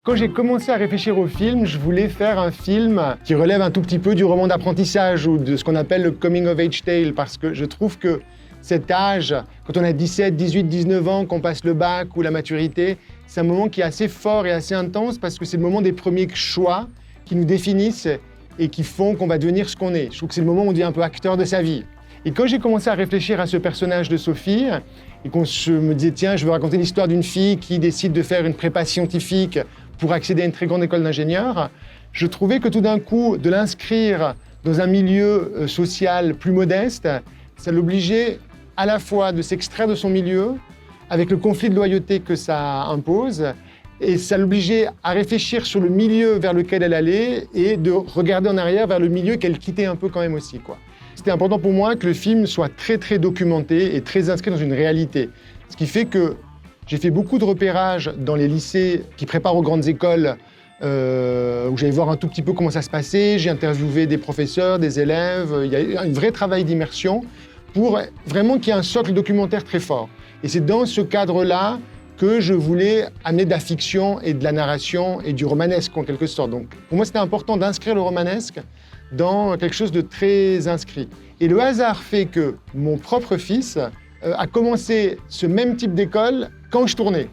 Quand j'ai commencé à réfléchir au film, je voulais faire un film qui relève un tout petit peu du roman d'apprentissage ou de ce qu'on appelle le coming of age tale, parce que je trouve que cet âge, quand on a 17, 18, 19 ans, qu'on passe le bac ou la maturité, c'est un moment qui est assez fort et assez intense parce que c'est le moment des premiers choix qui nous définissent et qui font qu'on va devenir ce qu'on est. Je trouve que c'est le moment où on devient un peu acteur de sa vie. Et quand j'ai commencé à réfléchir à ce personnage de Sophie, et qu'on me disait, tiens, je veux raconter l'histoire d'une fille qui décide de faire une prépa scientifique pour accéder à une très grande école d'ingénieurs, je trouvais que tout d'un coup, de l'inscrire dans un milieu social plus modeste, ça l'obligeait à la fois de s'extraire de son milieu, avec le conflit de loyauté que ça impose, et ça l'obligeait à réfléchir sur le milieu vers lequel elle allait et de regarder en arrière vers le milieu qu'elle quittait un peu quand même aussi, quoi. C'était important pour moi que le film soit très très documenté et très inscrit dans une réalité. Ce qui fait que j'ai fait beaucoup de repérages dans les lycées qui préparent aux grandes écoles, où j'allais voir un tout petit peu comment ça se passait. J'ai interviewé des professeurs, des élèves. Il y a un vrai travail d'immersion pour vraiment qu'il y ait un socle documentaire très fort. Et c'est dans ce cadre-là que je voulais amener de la fiction et de la narration et du romanesque en quelque sorte. Donc pour moi, c'était important d'inscrire le romanesque dans quelque chose de très inscrit. Et le hasard fait que mon propre fils a commencé ce même type d'école quand je tournais.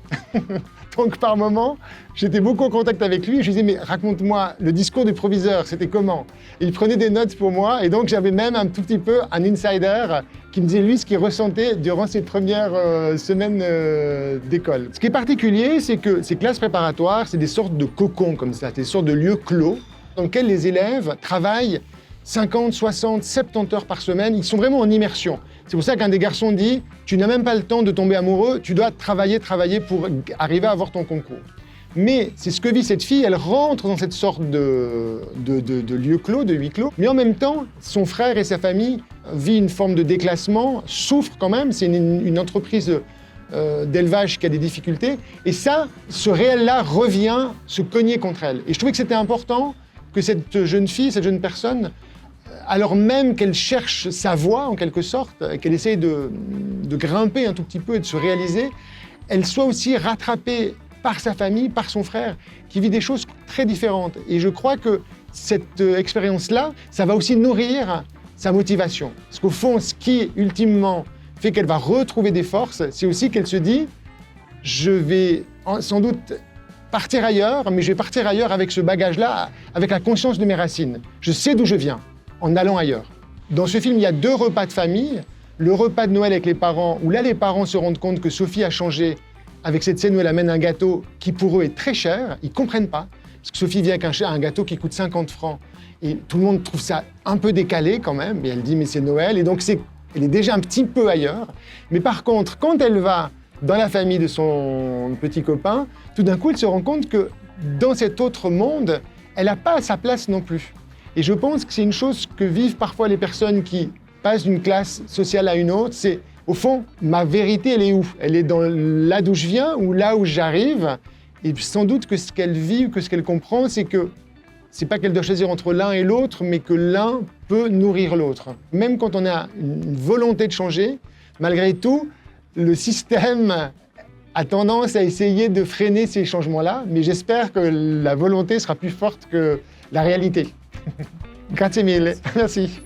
Donc par moment, j'étais beaucoup en contact avec lui. Je lui disais, mais raconte-moi, le discours du proviseur, c'était comment? Et il prenait des notes pour moi. Et donc j'avais même un tout petit peu un insider qui me disait, lui, ce qu'il ressentait durant ses premières semaines d'école. Ce qui est particulier, c'est que ces classes préparatoires, c'est des sortes de cocons comme ça, des sortes de lieux clos dans lesquels les élèves travaillent 50, 60, 70 heures par semaine. Ils sont vraiment en immersion. C'est pour ça qu'un des garçons dit « Tu n'as même pas le temps de tomber amoureux, tu dois travailler pour arriver à avoir ton concours. » Mais c'est ce que vit cette fille, elle rentre dans cette sorte de lieu clos, de huis clos, mais en même temps, son frère et sa famille vivent une forme de déclassement, souffrent quand même, c'est une entreprise d'élevage qui a des difficultés, et ça, ce réel-là revient se cogner contre elle. Et je trouvais que c'était important que cette jeune fille, cette jeune personne, alors même qu'elle cherche sa voie, en quelque sorte, qu'elle essaye de grimper un tout petit peu et de se réaliser, elle soit aussi rattrapée par sa famille, par son frère, qui vit des choses très différentes. Et je crois que cette expérience-là, ça va aussi nourrir sa motivation. Parce qu'au fond, ce qui, ultimement, fait qu'elle va retrouver des forces, c'est aussi qu'elle se dit « Je vais sans doute partir ailleurs, mais je vais partir ailleurs avec ce bagage-là, avec la conscience de mes racines. Je sais d'où je viens. » en allant ailleurs. Dans ce film, il y a 2 repas de famille. Le repas de Noël avec les parents, où là, les parents se rendent compte que Sophie a changé avec cette scène où elle amène un gâteau qui, pour eux, est très cher. Ils ne comprennent pas. Parce que Sophie vient avec un gâteau qui coûte 50 francs. Et tout le monde trouve ça un peu décalé quand même. Et elle dit, mais c'est Noël. Et donc, elle est déjà un petit peu ailleurs. Mais par contre, quand elle va dans la famille de son petit copain, tout d'un coup, elle se rend compte que dans cet autre monde, elle n'a pas sa place non plus. Et je pense que c'est une chose que vivent parfois les personnes qui passent d'une classe sociale à une autre. C'est, au fond, ma vérité, elle est où? Elle est dans là d'où je viens ou là où j'arrive? Et sans doute que ce qu'elle vit ou que ce qu'elle comprend, c'est que c'est pas qu'elle doit choisir entre l'un et l'autre, mais que l'un peut nourrir l'autre. Même quand on a une volonté de changer, malgré tout, le système a tendance à essayer de freiner ces changements-là, mais j'espère que la volonté sera plus forte que la réalité. Grazie mille, merci.